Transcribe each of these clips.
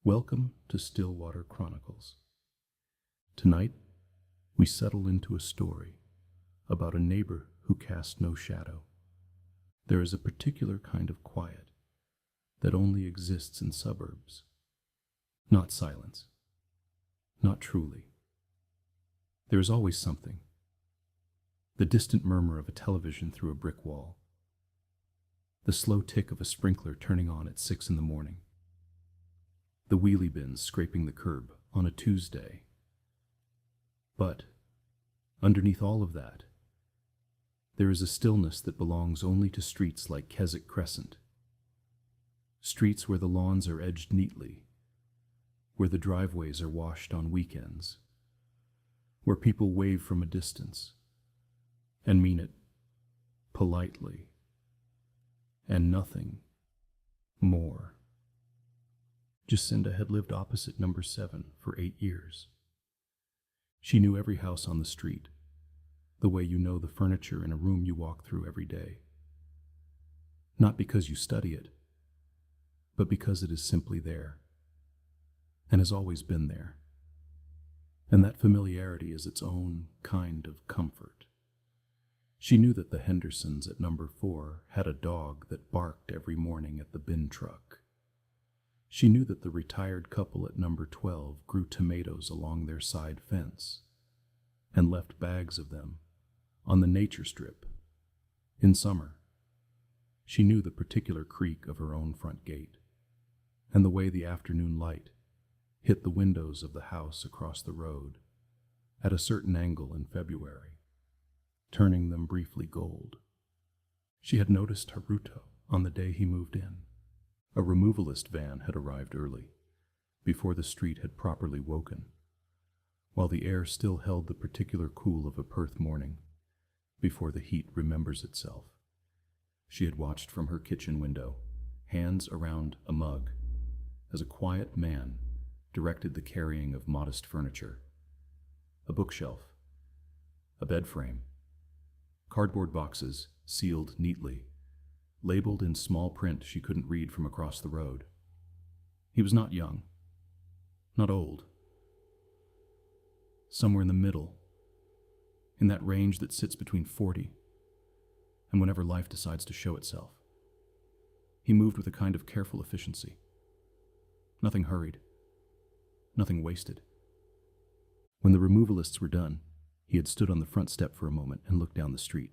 Welcome to Stillwater Chronicles. Tonight, we settle into a story about a neighbor who casts no shadow. There is a particular kind of quiet that only exists in suburbs. Not silence. Not truly. There is always something. The distant murmur of a television through a brick wall. The slow tick of a sprinkler turning on at 6 in the morning. The wheelie bins scraping the curb on a Tuesday. But, underneath all of that, there is a stillness that belongs only to streets like Keswick Crescent. Streets where the lawns are edged neatly, where the driveways are washed on weekends, where people wave from a distance and mean it politely and nothing more. Jacinda had lived opposite number 7 for 8 years. She knew every house on the street, the way you know the furniture in a room you walk through every day. Not because you study it, but because it is simply there, and has always been there. And that familiarity is its own kind of comfort. She knew that the Hendersons at number 4 had a dog that barked every morning at the bin truck. She knew that the retired couple at number 12 grew tomatoes along their side fence and left bags of them on the nature strip in summer. She knew the particular creak of her own front gate and the way the afternoon light hit the windows of the house across the road at a certain angle in February, turning them briefly gold. She had noticed Haruto on the day he moved in. A removalist van had arrived early, before the street had properly woken, while the air still held the particular cool of a Perth morning, before the heat remembers itself. She had watched from her kitchen window, hands around a mug, as a quiet man directed the carrying of modest furniture. A bookshelf, a bed frame, cardboard boxes sealed neatly, labeled in small print she couldn't read from across the road. He was not young, not old. Somewhere in the middle, in that range that sits between 40 and whenever life decides to show itself. He moved with a kind of careful efficiency. Nothing hurried, nothing wasted. When the removalists were done, he had stood on the front step for a moment and looked down the street.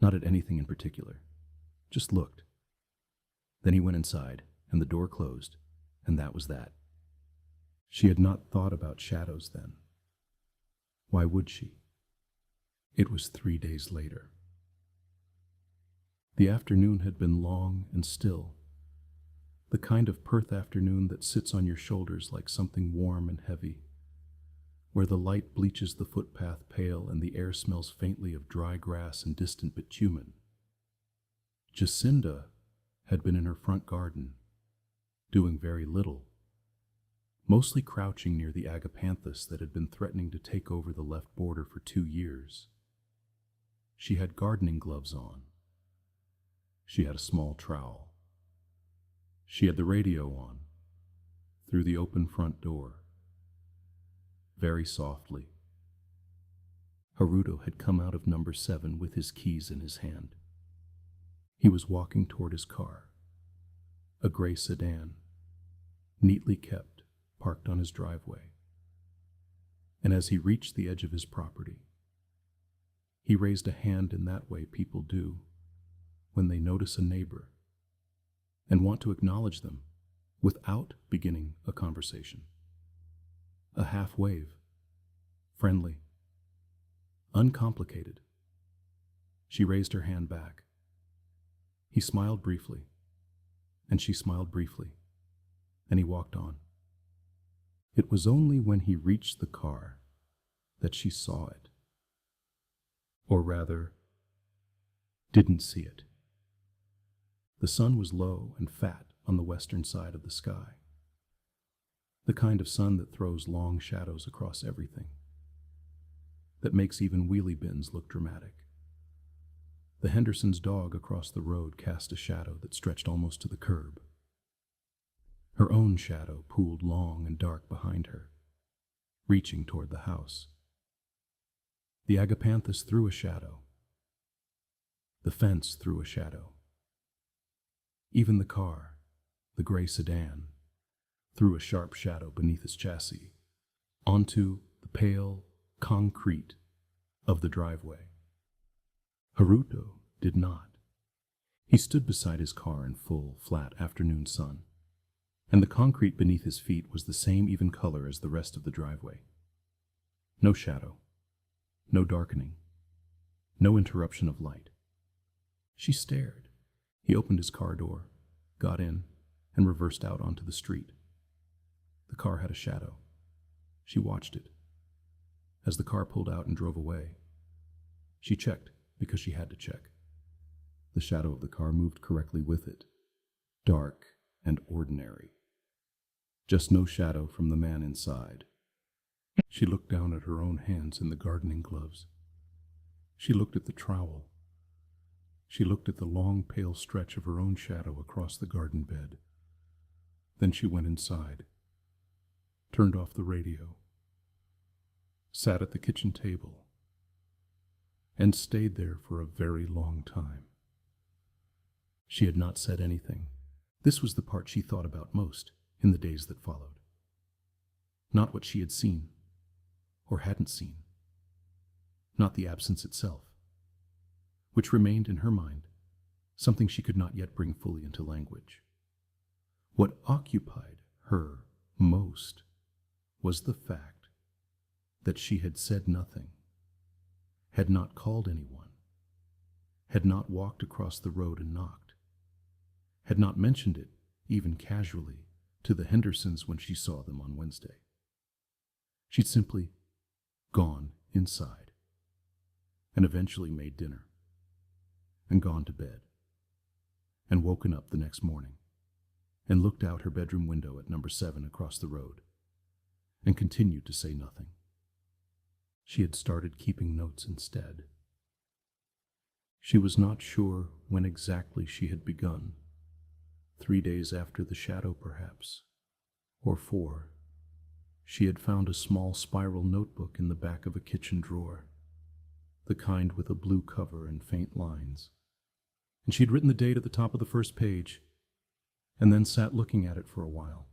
Not at anything in particular. Just looked. Then he went inside, and the door closed, and that was that. She had not thought about shadows then. Why would she? It was 3 days later. The afternoon had been long and still, the kind of Perth afternoon that sits on your shoulders like something warm and heavy, where the light bleaches the footpath pale and the air smells faintly of dry grass and distant bitumen. Jacinda had been in her front garden, doing very little, mostly crouching near the agapanthus that had been threatening to take over the left border for 2 years. She had gardening gloves on. She had a small trowel. She had the radio on, through the open front door. Very softly, Haruto had come out of number 7 with his keys in his hand. He was walking toward his car, a gray sedan, neatly kept, parked on his driveway. And as he reached the edge of his property, he raised a hand in that way people do when they notice a neighbor and want to acknowledge them without beginning a conversation. A half wave, friendly, uncomplicated. She raised her hand back. He smiled briefly, and she smiled briefly, and he walked on. It was only when he reached the car that she saw it, or rather, didn't see it. The sun was low and fat on the western side of the sky, the kind of sun that throws long shadows across everything, that makes even wheelie bins look dramatic. The Hendersons' dog across the road cast a shadow that stretched almost to the curb. Her own shadow pooled long and dark behind her, reaching toward the house. The agapanthus threw a shadow. The fence threw a shadow. Even the car, the gray sedan, threw a sharp shadow beneath its chassis onto the pale concrete of the driveway. Haruto did not. He stood beside his car in full, flat afternoon sun, and the concrete beneath his feet was the same even color as the rest of the driveway. No shadow, no darkening, no interruption of light. She stared. He opened his car door, got in, and reversed out onto the street. The car had a shadow. She watched it. As the car pulled out and drove away, she checked because she had to check. The shadow of the car moved correctly with it, dark and ordinary. Just no shadow from the man inside. She looked down at her own hands in the gardening gloves. She looked at the trowel. She looked at the long, pale stretch of her own shadow across the garden bed. Then she went inside, turned off the radio, sat at the kitchen table, and stayed there for a very long time. She had not said anything. This was the part she thought about most in the days that followed. Not what she had seen, or hadn't seen. Not the absence itself, which remained in her mind, something she could not yet bring fully into language. What occupied her most was the fact that she had said nothing, had not called anyone, had not walked across the road and knocked, had not mentioned it, even casually, to the Hendersons when she saw them on Wednesday. She'd simply gone inside, and eventually made dinner, and gone to bed, and woken up the next morning, and looked out her bedroom window at number 7 across the road, and continued to say nothing. She had started keeping notes instead. She was not sure when exactly she had begun. 3 days after the shadow, perhaps, or 4. She had found a small spiral notebook in the back of a kitchen drawer, the kind with a blue cover and faint lines, and she'd written the date at the top of the first page, and then sat looking at it for a while.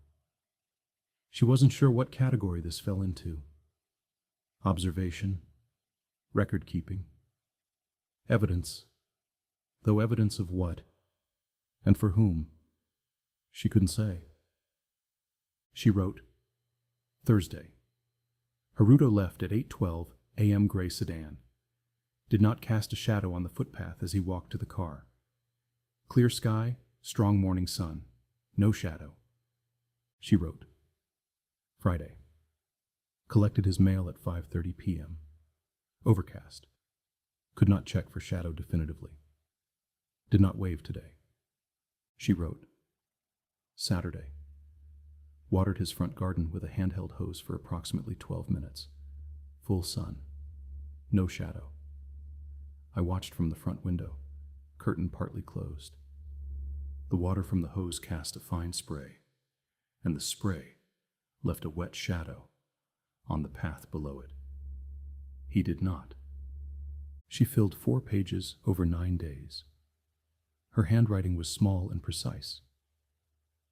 She wasn't sure what category this fell into. Observation, record-keeping, evidence, though evidence of what, and for whom, she couldn't say. She wrote, Thursday. Haruto left at 8:12 a.m. gray sedan. Did not cast a shadow on the footpath as he walked to the car. Clear sky, strong morning sun. No shadow. She wrote, Friday. Collected his mail at 5:30 p.m. Overcast. Could not check for shadow definitively. Did not wave today. She wrote, Saturday. Watered his front garden with a handheld hose for approximately 12 minutes. Full sun. No shadow. I watched from the front window, curtain partly closed. The water from the hose cast a fine spray, and the spray left a wet shadow on the path below it. He did not. She filled 4 pages over 9 days. Her handwriting was small and precise.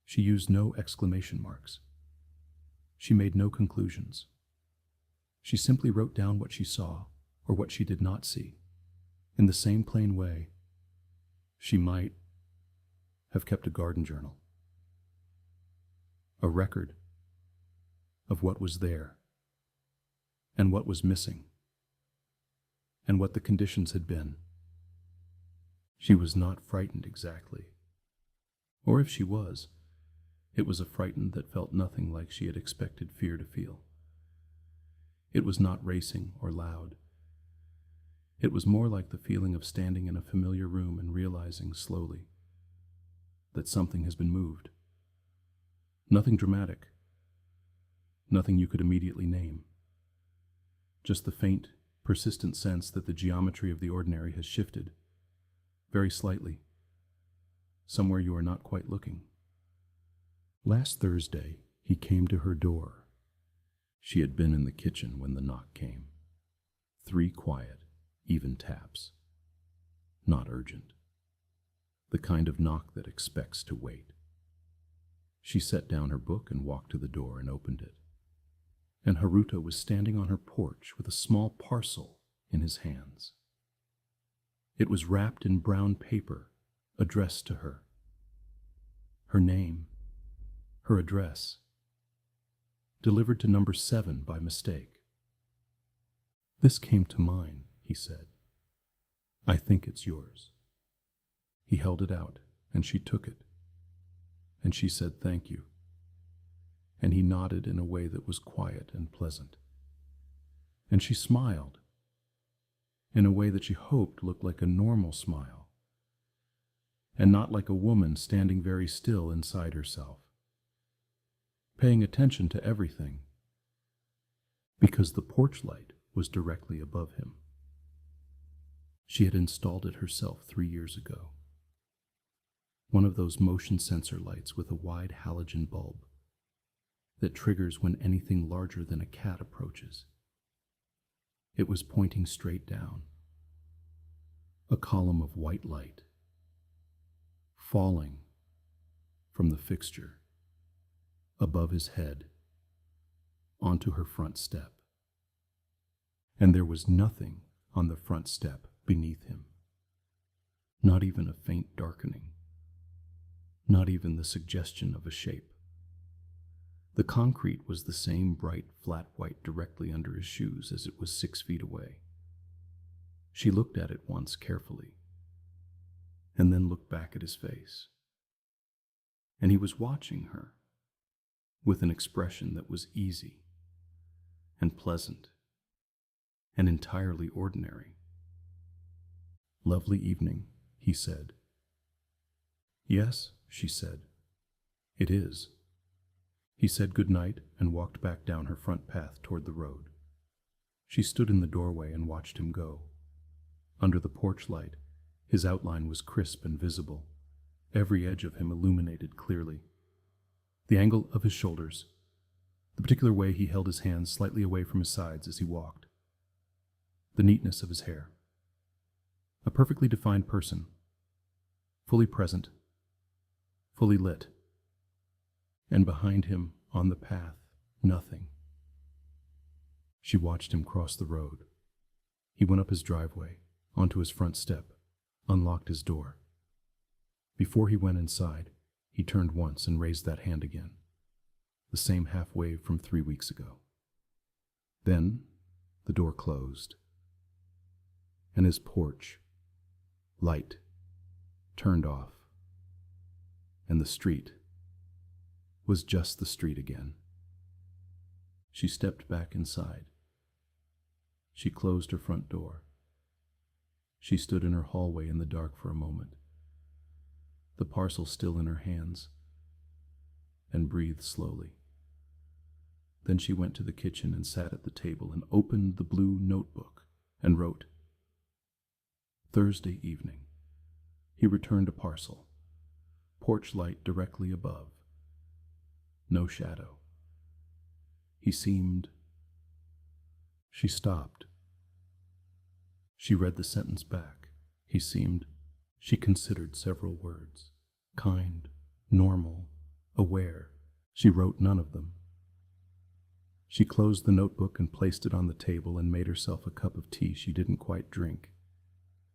She used no exclamation marks. She made no conclusions. She simply wrote down what she saw or what she did not see, in the same plain way she might have kept a garden journal. A record of what was there, and what was missing, and what the conditions had been. She was not frightened exactly, or if she was, it was a frightened that felt nothing like she had expected fear to feel. It was not racing or loud. It was more like the feeling of standing in a familiar room and realizing slowly that something has been moved. Nothing dramatic. Nothing you could immediately name. Just the faint, persistent sense that the geometry of the ordinary has shifted, very slightly, somewhere you are not quite looking. Last Thursday, he came to her door. She had been in the kitchen when the knock came. 3 quiet, even taps. Not urgent. The kind of knock that expects to wait. She set down her book and walked to the door and opened it. And Haruto was standing on her porch with a small parcel in his hands. It was wrapped in brown paper, addressed to her. Her name, her address, delivered to number 7 by mistake. "This came to mine," he said. "I think it's yours." He held it out, and she took it. And she said thank you. And he nodded in a way that was quiet and pleasant. And she smiled, in a way that she hoped looked like a normal smile, and not like a woman standing very still inside herself, paying attention to everything, because the porch light was directly above him. She had installed it herself 3 years ago. One of those motion sensor lights with a wide halogen bulb that triggers when anything larger than a cat approaches. It was pointing straight down, a column of white light, falling from the fixture above his head onto her front step. And there was nothing on the front step beneath him, not even a faint darkening, not even the suggestion of a shape. The concrete was the same bright, flat white directly under his shoes as it was 6 feet away. She looked at it once carefully, and then looked back at his face. And he was watching her with an expression that was easy and pleasant and entirely ordinary. "Lovely evening," he said. "Yes," she said. "It is." He said good night and walked back down her front path toward the road. She stood in the doorway and watched him go. Under the porch light, his outline was crisp and visible, every edge of him illuminated clearly. The angle of his shoulders, the particular way he held his hands slightly away from his sides as he walked, the neatness of his hair. A perfectly defined person, fully present, fully lit. And behind him, on the path, nothing. She watched him cross the road. He went up his driveway, onto his front step, unlocked his door. Before he went inside, he turned once and raised that hand again, the same half wave from 3 weeks ago. Then the door closed, and his porch, light, turned off, and the street was just the street again. She stepped back inside. She closed her front door. She stood in her hallway in the dark for a moment, the parcel still in her hands, and breathed slowly. Then she went to the kitchen and sat at the table and opened the blue notebook and wrote, "Thursday evening." He returned a parcel. Porch light directly above. No shadow. He seemed... She stopped. She read the sentence back. He seemed... She considered several words. Kind, normal, aware. She wrote none of them. She closed the notebook and placed it on the table and made herself a cup of tea she didn't quite drink,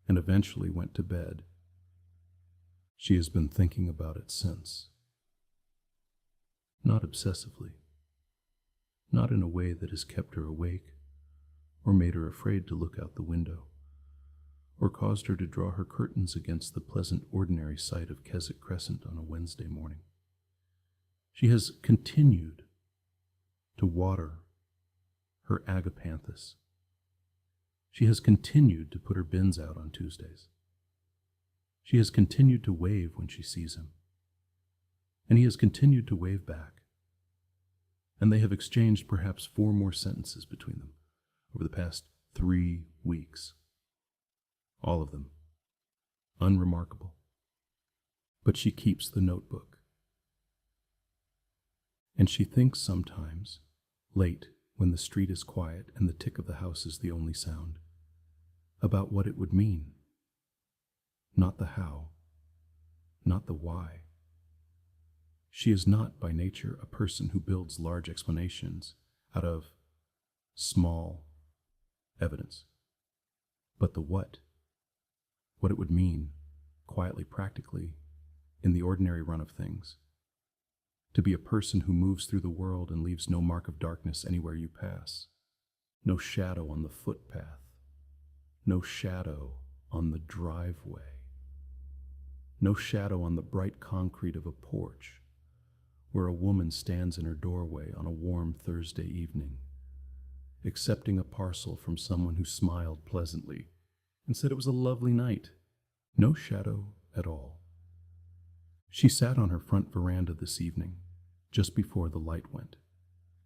and eventually went to bed. She has been thinking about it since. Not obsessively. Not in a way that has kept her awake, or made her afraid to look out the window, or caused her to draw her curtains against the pleasant ordinary sight of Keswick Crescent on a Wednesday morning. She has continued to water her agapanthus. She has continued to put her bins out on Tuesdays. She has continued to wave when she sees him, and he has continued to wave back, and they have exchanged perhaps 4 more sentences between them over the past 3 weeks. All of them unremarkable. But she keeps the notebook. And she thinks sometimes, late, when the street is quiet and the tick of the house is the only sound, about what it would mean. Not the how, not the why. She is not by nature a person who builds large explanations out of small evidence. But the what it would mean, quietly, practically, in the ordinary run of things. To be a person who moves through the world and leaves no mark of darkness anywhere you pass. No shadow on the footpath. No shadow on the driveway. No shadow on the bright concrete of a porch, where a woman stands in her doorway on a warm Thursday evening, accepting a parcel from someone who smiled pleasantly and said it was a lovely night. No shadow at all. She sat on her front veranda this evening, just before the light went.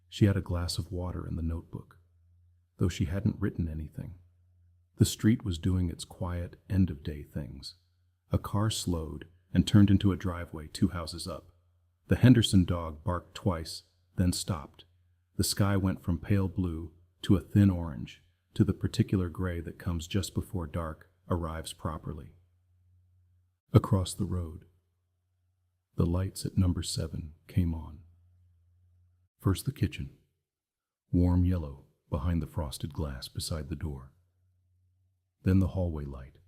She had a glass of water and the notebook, though she hadn't written anything. The street was doing its quiet end-of-day things. A car slowed and turned into a driveway 2 houses up. The Henderson dog barked twice, then stopped. The sky went from pale blue to a thin orange, to the particular gray that comes just before dark arrives properly. Across the road, the lights at number 7 came on. First the kitchen, warm yellow behind the frosted glass beside the door. Then the hallway light,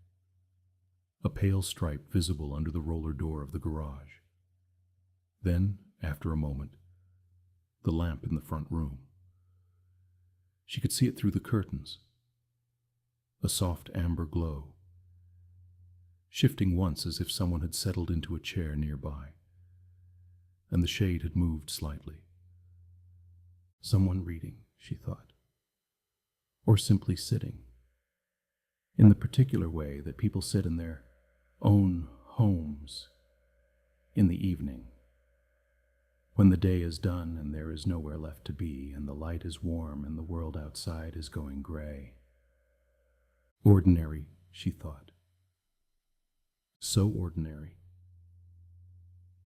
a pale stripe visible under the roller door of the garage. Then, after a moment, the lamp in the front room. She could see it through the curtains, a soft amber glow, shifting once as if someone had settled into a chair nearby, and the shade had moved slightly. Someone reading, she thought, or simply sitting, in the particular way that people sit in their own homes in the evening, when the day is done and there is nowhere left to be, and the light is warm and the world outside is going gray. Ordinary, she thought. So ordinary.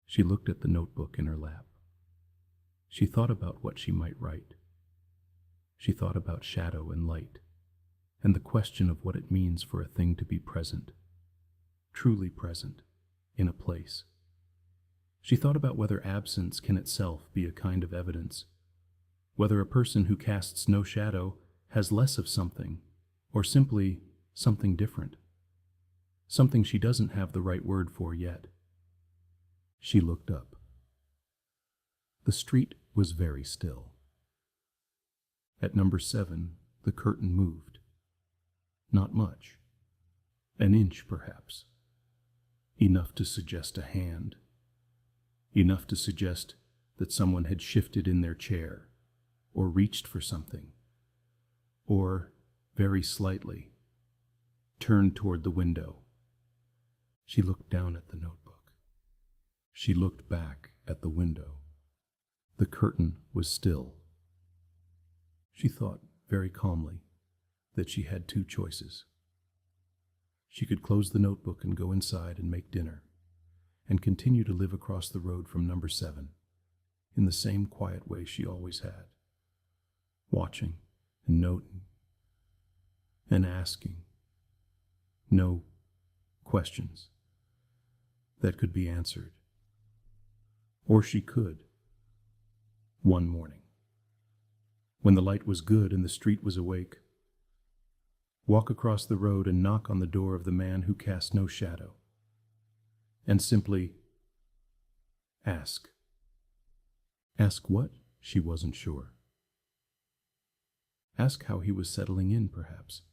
She looked at the notebook in her lap. She thought about what she might write. She thought about shadow and light, and the question of what it means for a thing to be present, truly present, in a place. She thought about whether absence can itself be a kind of evidence, whether a person who casts no shadow has less of something, or simply something different, something she doesn't have the right word for yet. She looked up. The street was very still. At number 7, the curtain moved. Not much. An inch, perhaps. Enough to suggest a hand. Enough to suggest that someone had shifted in their chair, or reached for something, or, very slightly, turned toward the window. She looked down at the notebook. She looked back at the window. The curtain was still. She thought, very calmly, that she had 2 choices. She could close the notebook and go inside and make dinner, and continue to live across the road from number 7, in the same quiet way she always had, watching and noting and asking no questions that could be answered. Or she could, one morning, when the light was good and the street was awake, walk across the road and knock on the door of the man who cast no shadow, and simply ask. Ask what? She wasn't sure. Ask how he was settling in, perhaps.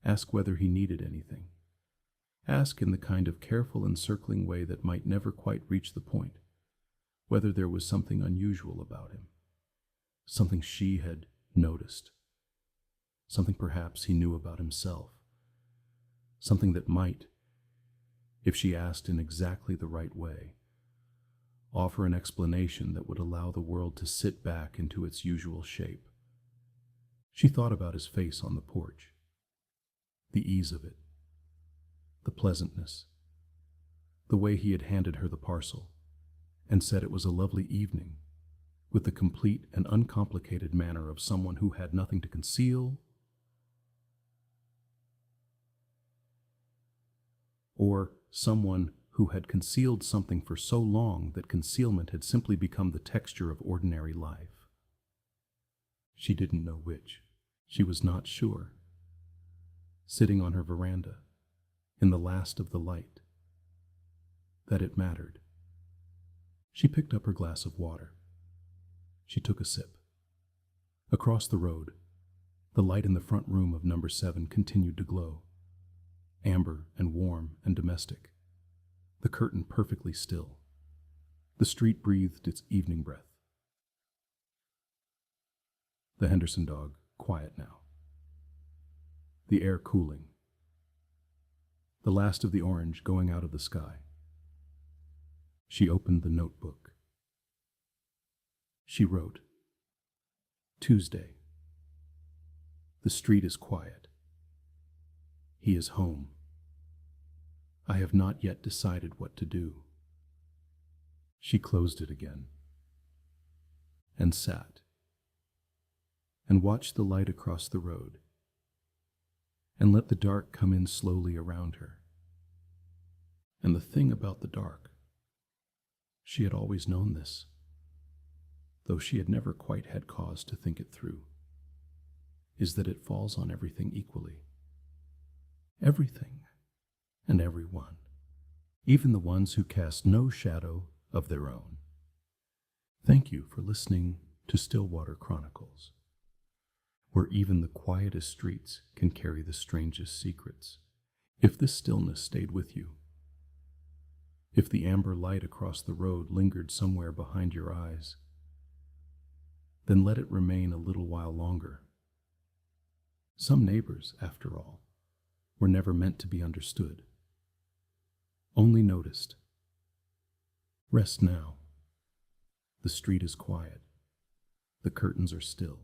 Ask whether he needed anything. Ask in the kind of careful encircling way that might never quite reach the point, whether there was something unusual about him, something she had noticed, something perhaps he knew about himself, something that might, if she asked in exactly the right way, offer an explanation that would allow the world to sit back into its usual shape. She thought about his face on the porch, the ease of it, the pleasantness, the way he had handed her the parcel and said it was a lovely evening, with the complete and uncomplicated manner of someone who had nothing to conceal, or someone who had concealed something for so long that concealment had simply become the texture of ordinary life. She didn't know which. She was not sure. Sitting on her veranda, in the last of the light, that it mattered. She picked up her glass of water. She took a sip. Across the road, the light in the front room of number 7 continued to glow, amber and warm and domestic, the curtain perfectly still. The street breathed its evening breath. The Henderson dog, quiet now. The air cooling. The last of the orange going out of the sky. She opened the notebook. She wrote, Tuesday. The street is quiet. He is home. I have not yet decided what to do. She closed it again and sat and watched the light across the road and let the dark come in slowly around her. And the thing about the dark, she had always known this, though she had never quite had cause to think it through, is that it falls on everything equally. Everything and everyone, even the ones who cast no shadow of their own. Thank you for listening to Stillwater Chronicles, where even the quietest streets can carry the strangest secrets. If this stillness stayed with you, if the amber light across the road lingered somewhere behind your eyes, then let it remain a little while longer. Some neighbors, after all, were never meant to be understood, only noticed. Rest now. The street is quiet. The curtains are still.